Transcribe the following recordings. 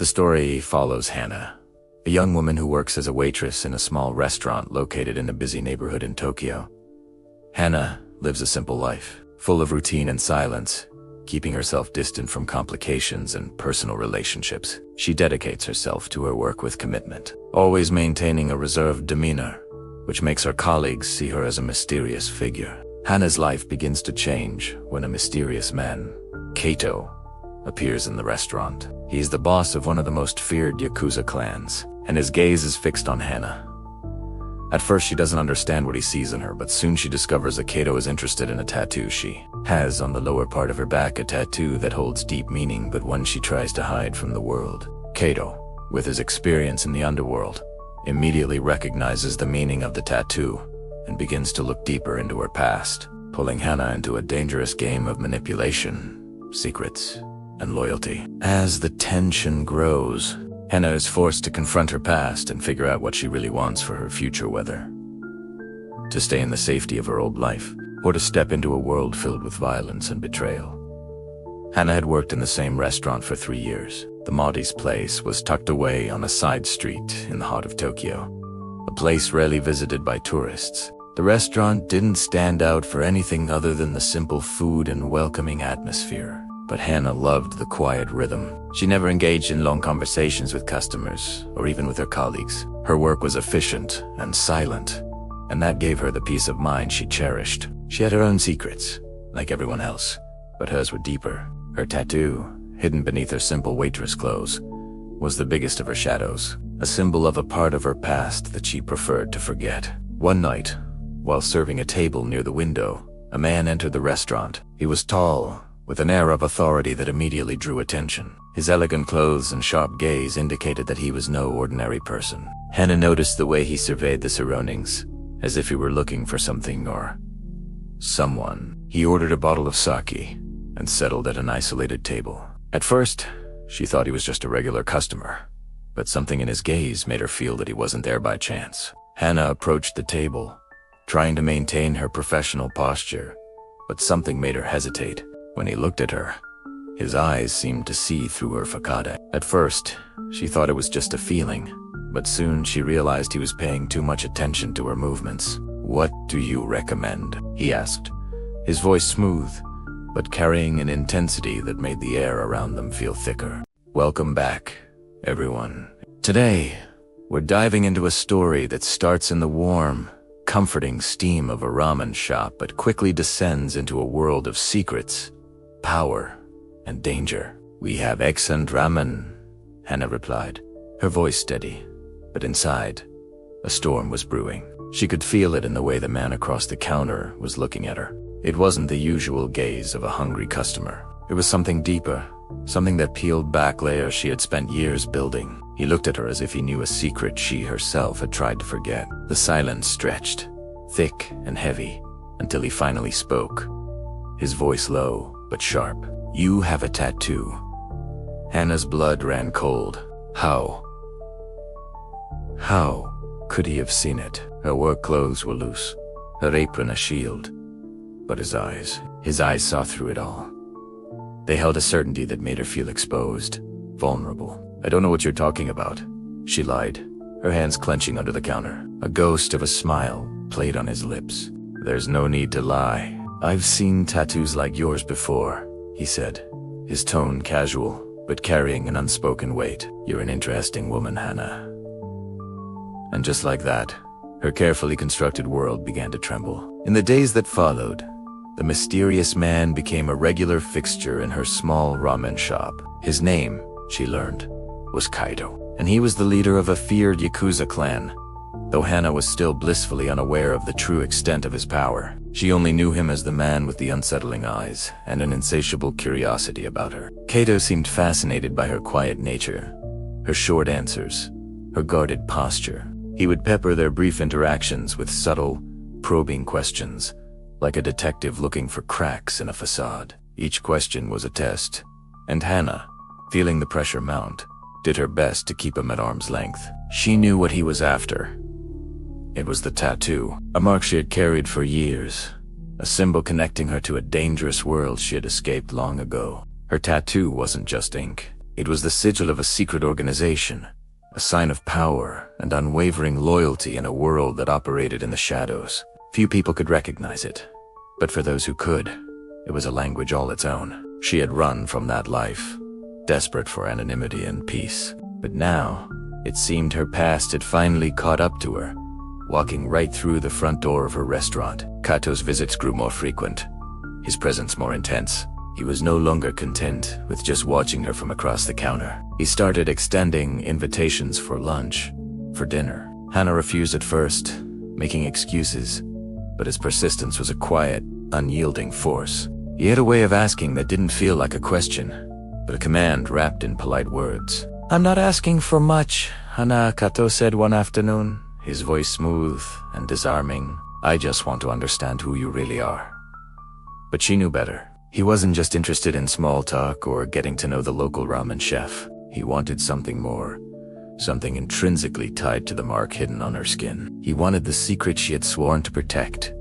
The story follows Hannah, a young woman who works as a waitress in a small restaurant located in a busy neighborhood in Tokyo. Hannah lives a simple life, full of routine and silence, keeping herself distant from complications and personal relationships. She dedicates herself to her work with commitment, always maintaining a reserved demeanor, which makes her colleagues see her as a mysterious figure. Hannah's life begins to change when a mysterious man, Kato, appears in the restaurant. He is the boss of one of the most feared Yakuza clans, and his gaze is fixed on Hannah. At first she doesn't understand what he sees in her, but soon she discovers that Kato is interested in a tattoo she has on the lower part of her back, a tattoo that holds deep meaning but one she tries to hide from the world. Kato, with his experience in the underworld, immediately recognizes the meaning of the tattoo and begins to look deeper into her past, pulling Hannah into a dangerous game of manipulation, secrets, and loyalty. As the tension grows, Hannah is forced to confront her past and figure out what she really wants for her future, whether to stay in the safety of her old life or to step into a world filled with violence and betrayal. Hannah had worked in the same restaurant for 3 years. The Mahdi's place was tucked away on a side street in the heart of Tokyo, a place rarely visited by tourists. The restaurant didn't stand out for anything other than the simple food and welcoming atmosphere. But Hannah loved the quiet rhythm. She never engaged in long conversations with customers or even with her colleagues. Her work was efficient and silent, and that gave her the peace of mind she cherished. She had her own secrets, like everyone else, but hers were deeper. Her tattoo, hidden beneath her simple waitress clothes, was the biggest of her shadows, a symbol of a part of her past that she preferred to forget. One night, while serving a table near the window, a man entered the restaurant. He was tall, with an air of authority that immediately drew attention. His elegant clothes and sharp gaze indicated that he was no ordinary person. Hannah noticed the way he surveyed the surroundings, as if he were looking for something or someone. He ordered a bottle of sake and settled at an isolated table. At first, she thought he was just a regular customer, but something in his gaze made her feel that he wasn't there by chance. Hannah approached the table, trying to maintain her professional posture, but something made her hesitate. When he looked at her, his eyes seemed to see through her facade. At first, she thought it was just a feeling, but soon she realized he was paying too much attention to her movements. "What do you recommend?" he asked, his voice smooth, but carrying an intensity that made the air around them feel thicker. "Welcome back, everyone. Today, we're diving into a story that starts in the warm, comforting steam of a ramen shop but quickly descends into a world of secrets, power, and danger." "We have excellent ramen," Hannah replied, her voice steady, but inside, a storm was brewing. She could feel it in the way the man across the counter was looking at her. It wasn't the usual gaze of a hungry customer. It was something deeper, something that peeled back layers she had spent years building. He looked at her as if he knew a secret she herself had tried to forget. The silence stretched, thick and heavy, until he finally spoke, his voice low but sharp. "You have a tattoo." Hannah's blood ran cold. How could he have seen it? Her work clothes were loose, her apron a shield. But his eyes saw through it all. They held a certainty that made her feel exposed, vulnerable. "I don't know what you're talking about," she lied, her hands clenching under the counter. A ghost of a smile played on his lips. "There's no need to lie. I've seen tattoos like yours before," he said, his tone casual, but carrying an unspoken weight. "You're an interesting woman, Hannah." And just like that, her carefully constructed world began to tremble. In the days that followed, the mysterious man became a regular fixture in her small ramen shop. His name, she learned, was Kaito, and he was the leader of a feared Yakuza clan. Though Hannah was still blissfully unaware of the true extent of his power, she only knew him as the man with the unsettling eyes and an insatiable curiosity about her. Kaito seemed fascinated by her quiet nature, her short answers, her guarded posture. He would pepper their brief interactions with subtle, probing questions, like a detective looking for cracks in a facade. Each question was a test, and Hannah, feeling the pressure mount, did her best to keep him at arm's length. She knew what he was after. It was the tattoo, a mark she had carried for years, a symbol connecting her to a dangerous world she had escaped long ago. Her tattoo wasn't just ink. It was the sigil of a secret organization, a sign of power and unwavering loyalty in a world that operated in the shadows. Few people could recognize it, but for those who could, it was a language all its own. She had run from that life, desperate for anonymity and peace. But now, it seemed her past had finally caught up to her, walking right through the front door of her restaurant. Kato's visits grew more frequent, his presence more intense. He was no longer content with just watching her from across the counter. He started extending invitations for lunch, for dinner. Hana refused at first, making excuses, but his persistence was a quiet, unyielding force. He had a way of asking that didn't feel like a question, but a command wrapped in polite words. "I'm not asking for much," Hana, Kato said one afternoon, his voice smooth and disarming. "I just want to understand who you really are." But she knew better. He wasn't just interested in small talk or getting to know the local ramen chef. He wanted something more, something intrinsically tied to the mark hidden on her skin. He wanted the secret she had sworn to protect,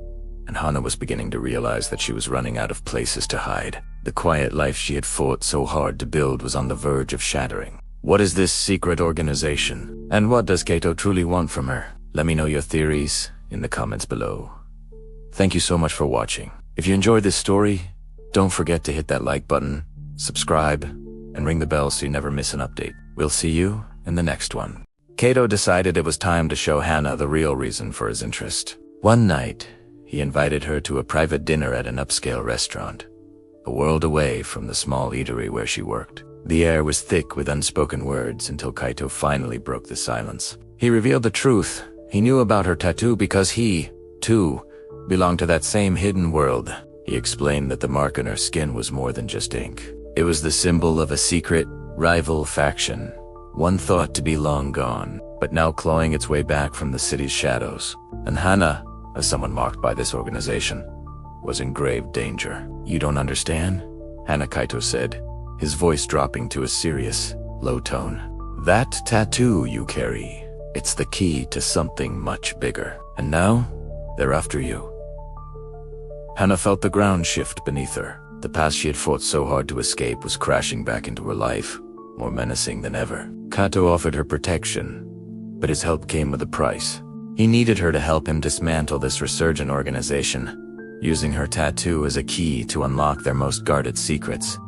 and Hana was beginning to realize that she was running out of places to hide. The quiet life she had fought so hard to build was on the verge of shattering. What is this secret organization? And what does Kato truly want from her? Let me know your theories in the comments below. Thank you so much for watching. If you enjoyed this story, don't forget to hit that like button, subscribe, and ring the bell so you never miss an update. We'll see you in the next one. Kato decided it was time to show Hana the real reason for his interest. One night, he invited her to a private dinner at an upscale restaurant, a world away from the small eatery where she worked. The air was thick with unspoken words until Kaito finally broke the silence. He revealed the truth. He knew about her tattoo because he, too, belonged to that same hidden world. He explained that the mark on her skin was more than just ink. It was the symbol of a secret, rival faction, one thought to be long gone, but now clawing its way back from the city's shadows. And Hana, as someone marked by this organization, was in grave danger. "You don't understand?" Hana, Kaito said, his voice dropping to a serious, low tone. "That tattoo you carry, it's the key to something much bigger. And now, they're after you." Hana felt the ground shift beneath her. The past she had fought so hard to escape was crashing back into her life, more menacing than ever. Kato offered her protection, but his help came with a price. He needed her to help him dismantle this resurgent organization, using her tattoo as a key to unlock their most guarded secrets.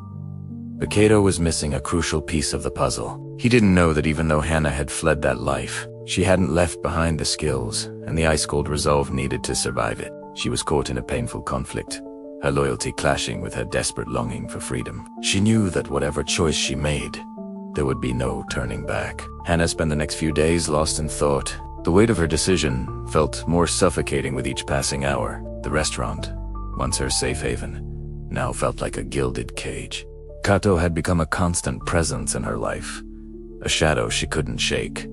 But Kato was missing a crucial piece of the puzzle. He didn't know that even though Hana had fled that life, she hadn't left behind the skills and the ice-cold resolve needed to survive it. She was caught in a painful conflict, her loyalty clashing with her desperate longing for freedom. She knew that whatever choice she made, there would be no turning back. Hana spent the next few days lost in thought. The weight of her decision felt more suffocating with each passing hour. The restaurant, once her safe haven, now felt like a gilded cage. Kato had become a constant presence in her life, a shadow she couldn't shake.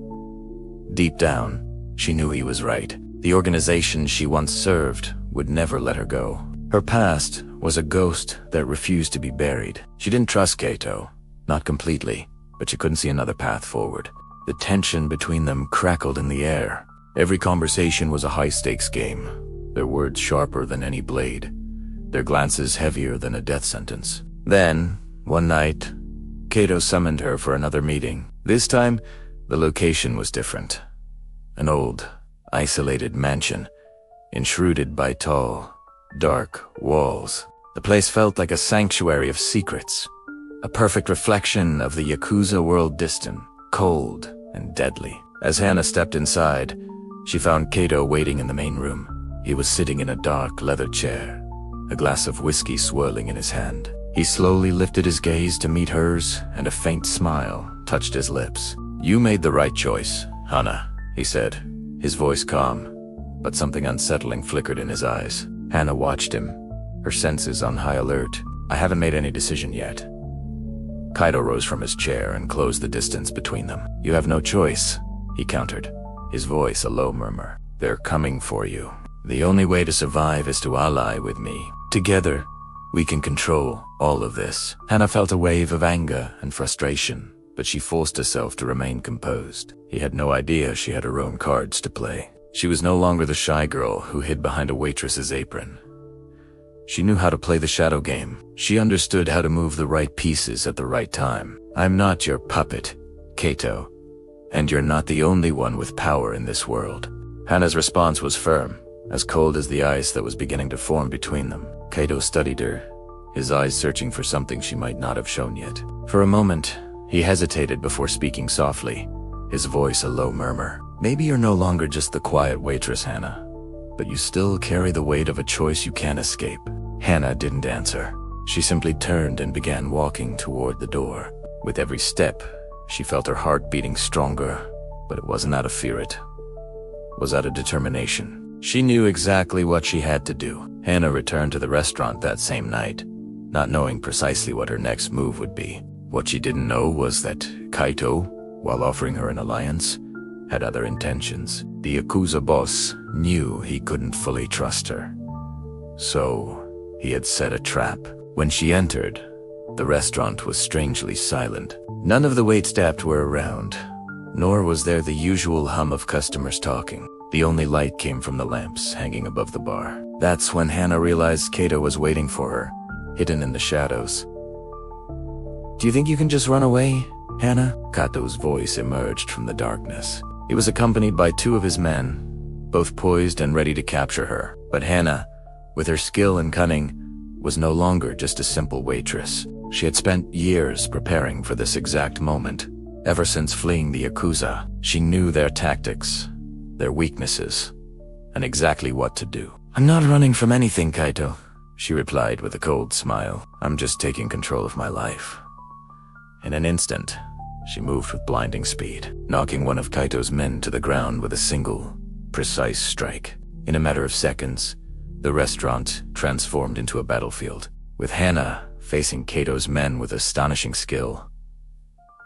Deep down, she knew he was right. The organization she once served would never let her go. Her past was a ghost that refused to be buried. She didn't trust Kato, not completely, but she couldn't see another path forward. The tension between them crackled in the air. Every conversation was a high-stakes game, their words sharper than any blade, their glances heavier than a death sentence. Then, one night, Kato summoned her for another meeting. This time, the location was different. An old, isolated mansion, enshrouded by tall, dark walls. The place felt like a sanctuary of secrets, a perfect reflection of the Yakuza world, distant, cold, and deadly. As Hana stepped inside, she found Kato waiting in the main room. He was sitting in a dark leather chair, a glass of whiskey swirling in his hand. He slowly lifted his gaze to meet hers, and a faint smile touched his lips. "You made the right choice, Hana," he said, his voice calm, but something unsettling flickered in his eyes. Hana watched him, her senses on high alert. "I haven't made any decision yet." Kaito rose from his chair and closed the distance between them. "You have no choice," he countered, his voice a low murmur. "They're coming for you. The only way to survive is to ally with me. Together, we can control all of this." Hana felt a wave of anger and frustration, but she forced herself to remain composed. He had no idea she had her own cards to play. She was no longer the shy girl who hid behind a waitress's apron. She knew how to play the shadow game. She understood how to move the right pieces at the right time. I'm not your puppet, Kato. And you're not the only one with power in this world. Hana's response was firm, as cold as the ice that was beginning to form between them. Kato studied her, his eyes searching for something she might not have shown yet. For a moment, he hesitated before speaking softly, his voice a low murmur. Maybe you're no longer just the quiet waitress, Hana, but you still carry the weight of a choice you can't escape. Hana didn't answer. She simply turned and began walking toward the door. With every step, she felt her heart beating stronger, but it wasn't out of fear, it was out of determination. She knew exactly what she had to do. Hana returned to the restaurant that same night, not knowing precisely what her next move would be. What she didn't know was that Kaito, while offering her an alliance, had other intentions. The Yakuza boss knew he couldn't fully trust her. So, he had set a trap. When she entered, the restaurant was strangely silent. None of the waitstaff were around, nor was there the usual hum of customers talking. The only light came from the lamps hanging above the bar. That's when Hana realized Kato was waiting for her, hidden in the shadows. Do you think you can just run away, Hana? Kato's voice emerged from the darkness. He was accompanied by two of his men, both poised and ready to capture her. But Hana, with her skill and cunning, was no longer just a simple waitress. She had spent years preparing for this exact moment. Ever since fleeing the Yakuza, she knew their tactics, their weaknesses, and exactly what to do. I'm not running from anything, Kaito, she replied with a cold smile. I'm just taking control of my life. In an instant, she moved with blinding speed, knocking one of Kaito's men to the ground with a single, precise strike. In a matter of seconds, the restaurant transformed into a battlefield, with Hana facing Kato's men with astonishing skill.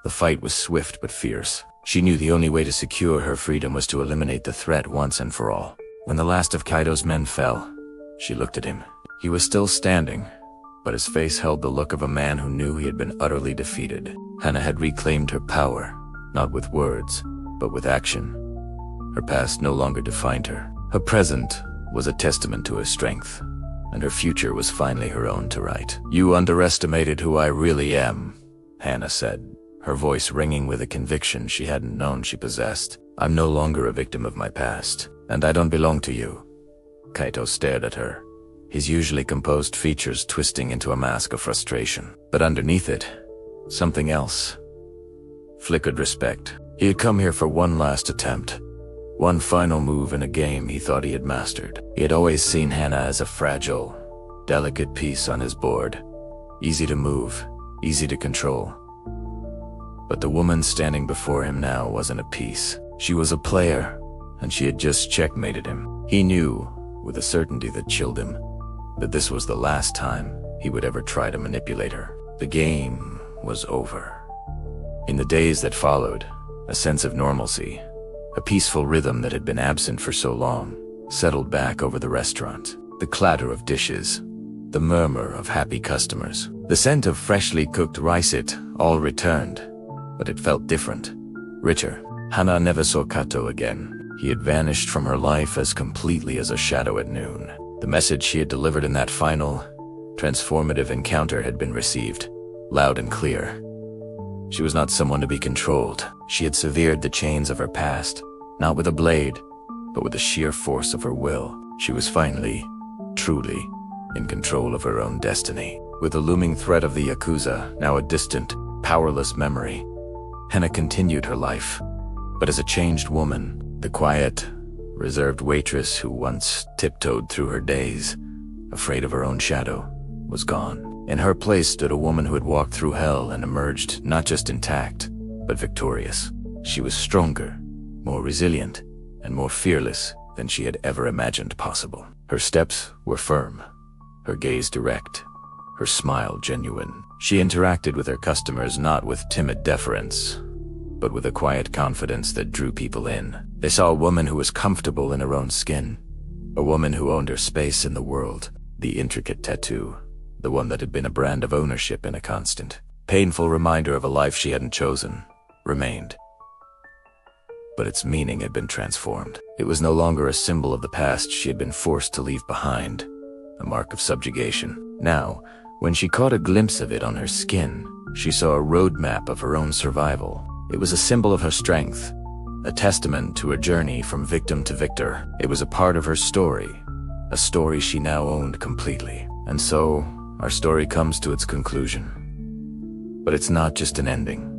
The fight was swift but fierce. She knew the only way to secure her freedom was to eliminate the threat once and for all. When the last of Kaito's men fell, she looked at him. He was still standing, but his face held the look of a man who knew he had been utterly defeated. Hana had reclaimed her power, not with words, but with action. Her past no longer defined her. Her present was a testament to her strength, and her future was finally her own to write. You underestimated who I really am, Hana said, her voice ringing with a conviction she hadn't known she possessed. I'm no longer a victim of my past, and I don't belong to you. Kaito stared at her, his usually composed features twisting into a mask of frustration. But underneath it, something else flickered respect. He had come here for one last attempt, one final move in a game he thought he had mastered. He had always seen Hana as a fragile, delicate piece on his board, easy to move, easy to control. But the woman standing before him now wasn't a piece. She was a player, and she had just checkmated him. He knew, with a certainty that chilled him, that this was the last time he would ever try to manipulate her. The game was over. In the days that followed, a sense of normalcy, a peaceful rhythm that had been absent for so long, settled back over the restaurant. The clatter of dishes, the murmur of happy customers, the scent of freshly cooked rice, it all returned, but it felt different, richer. Hana never saw Kato again. He had vanished from her life as completely as a shadow at noon. The message she had delivered in that final, transformative encounter had been received, loud and clear. She was not someone to be controlled. She had severed the chains of her past, not with a blade, but with the sheer force of her will. She was finally, truly, in control of her own destiny. With the looming threat of the Yakuza, now a distant, powerless memory, Hana continued her life, but as a changed woman. The quiet, reserved waitress who once tiptoed through her days, afraid of her own shadow, was gone. In her place stood a woman who had walked through hell and emerged not just intact, but victorious. She was stronger, more resilient, and more fearless than she had ever imagined possible. Her steps were firm, her gaze direct, her smile genuine. She interacted with her customers not with timid deference, but with a quiet confidence that drew people in. They saw a woman who was comfortable in her own skin, a woman who owned her space in the world. The intricate tattoo, the one that had been a brand of ownership and a constant, painful reminder of a life she hadn't chosen, remained. But its meaning had been transformed. It was no longer a symbol of the past she had been forced to leave behind, a mark of subjugation. Now, When she caught a glimpse of it on her skin, she saw a roadmap of her own survival. It was a symbol of her strength, a testament to her journey from victim to victor. It was a part of her story, a story she now owned completely. And so, our story comes to its conclusion. But it's not just an ending.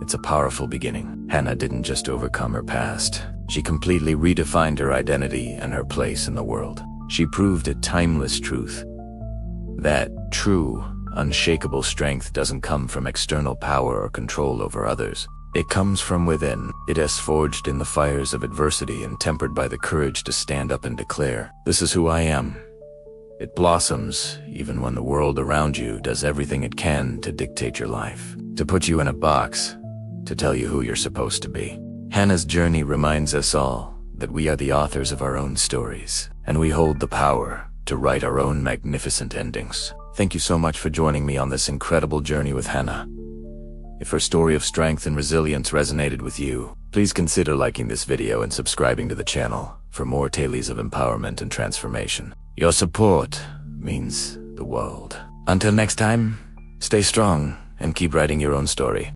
It's a powerful beginning. Hana didn't just overcome her past. She completely redefined her identity and her place in the world. She proved a timeless truth. That true, unshakable strength doesn't come from external power or control over others. It comes from within. It is forged in the fires of adversity and tempered by the courage to stand up and declare, "This is who I am." It blossoms even when the world around you does everything it can to dictate your life, to put you in a box, to tell you who you're supposed to be. Hana's journey reminds us all that we are the authors of our own stories, and we hold the power to write our own magnificent endings. Thank you so much for joining me on this incredible journey with Hana. If her story of strength and resilience resonated with you, please consider liking this video and subscribing to the channel for more tales of empowerment and transformation. Your support means the world. Until next time, stay strong and keep writing your own story.